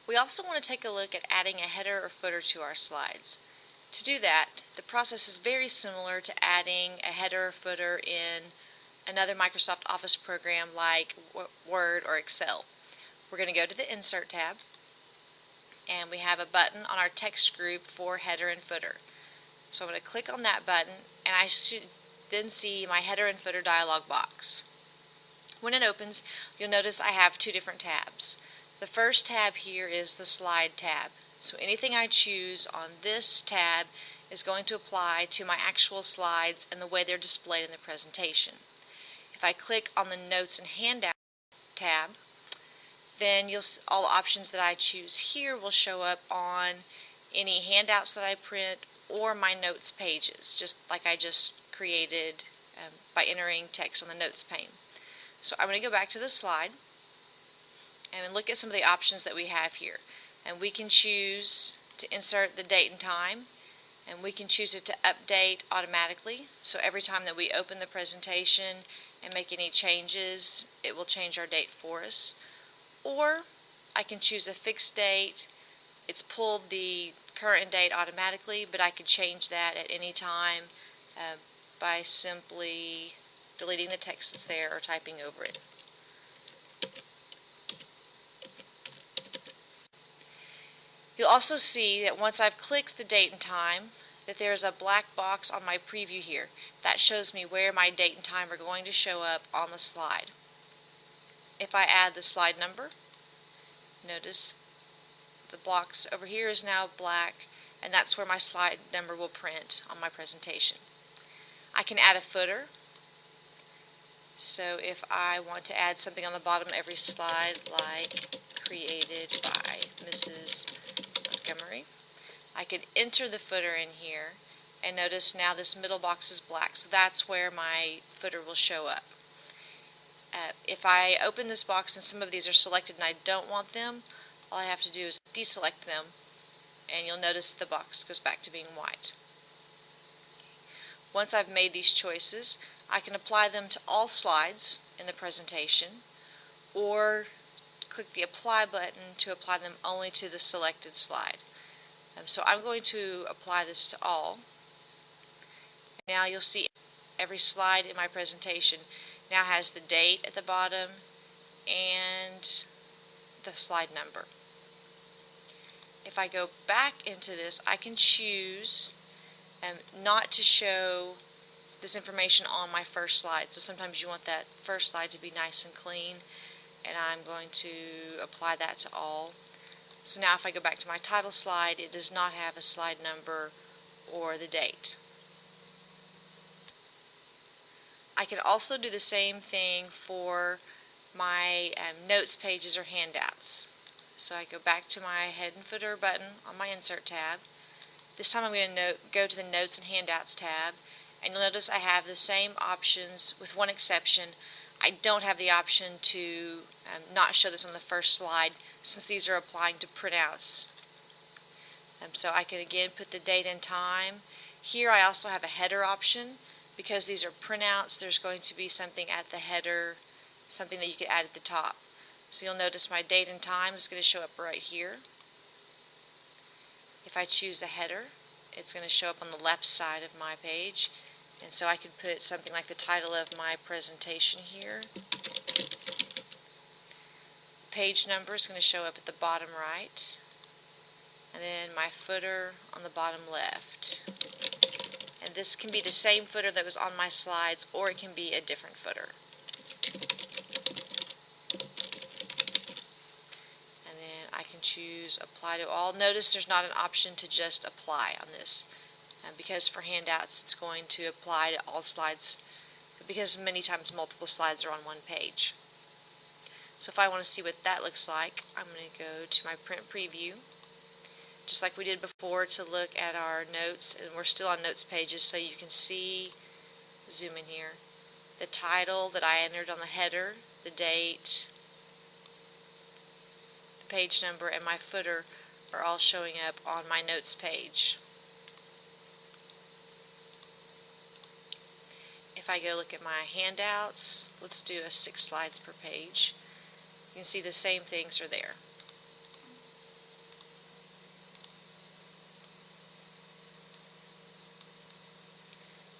We also want to take a look at adding a header or footer to our slides. To do that, the process is very similar to adding a header or footer in another Microsoft Office program like Word or Excel. We're going to go to the Insert tab, and we have a button on our text group for header and footer. So I'm going to click on that button, and I should then see my header and footer dialog box. When it opens, you'll notice I have two different tabs. The first tab here is the Slide tab. So anything I choose on this tab is going to apply to my actual slides and the way they're displayed in the presentation. If I click on the Notes and Handout tab, then all the options that I choose here will show up on any handouts that I print or my notes pages, just like I just created by entering text on the notes pane. So I'm going to go back to the slide and look at some of the options that we have here. And we can choose to insert the date and time, and we can choose it to update automatically. So every time that we open the presentation and make any changes, it will change our date for us. Or I can choose a fixed date. It's pulled the current date automatically, but I could change that at any time by simply deleting the text that's there or typing over it. You'll also see that once I've clicked the date and time, that there's a black box on my preview here. That shows me where my date and time are going to show up on the slide. If I add the slide number, notice the box over here is now black, and that's where my slide number will print on my presentation. I can add a footer. So if I want to add something on the bottom of every slide, like created by Mrs. Montgomery, I could enter the footer in here, and notice now this middle box is black, so that's where my footer will show up. If I open this box and some of these are selected and I don't want them, all I have to do is deselect them, and you'll notice the box goes back to being white. Once I've made these choices, I can apply them to all slides in the presentation, or click the Apply button to apply them only to the selected slide. So I'm going to apply this to all. Now you'll see every slide in my presentation now has the date at the bottom and the slide number. If I go back into this, I can choose not to show this information on my first slide. So sometimes you want that first slide to be nice and clean, and I'm going to apply that to all. So now if I go back to my title slide, it does not have a slide number or the date. I can also do the same thing for my notes pages or handouts. So I go back to my head and footer button on my Insert tab. This time I'm going to go to the Notes and Handouts tab, and you'll notice I have the same options with one exception. I don't have the option to not show this on the first slide, since these are applying to printouts. So I can again put the date and time. Here I also have a header option. Because these are printouts, there's going to be something at the header, something that you could add at the top. So you'll notice my date and time is going to show up right here. If I choose a header, it's going to show up on the left side of my page. And so I could put something like the title of my presentation here. Page number is going to show up at the bottom right. And then my footer on the bottom left. And this can be the same footer that was on my slides, or it can be a different footer. And then I can choose Apply to All. Notice there's not an option to just apply on this, because for handouts it's going to apply to all slides, because many times multiple slides are on one page. So if I want to see what that looks like, I'm going to go to my Print Preview, just like we did before, to look at our notes, and we're still on notes pages, so you can see, zoom in here, the title that I entered on the header, the date, the page number, and my footer are all showing up on my notes page. If I go look at my handouts, let's do a 6 slides per page, you can see the same things are there.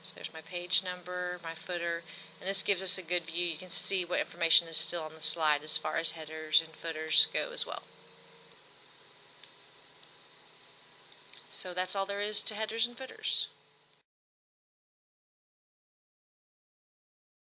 So there's my page number, my footer, and this gives us a good view. You can see what information is still on the slide as far as headers and footers go as well. So that's all there is to headers and footers.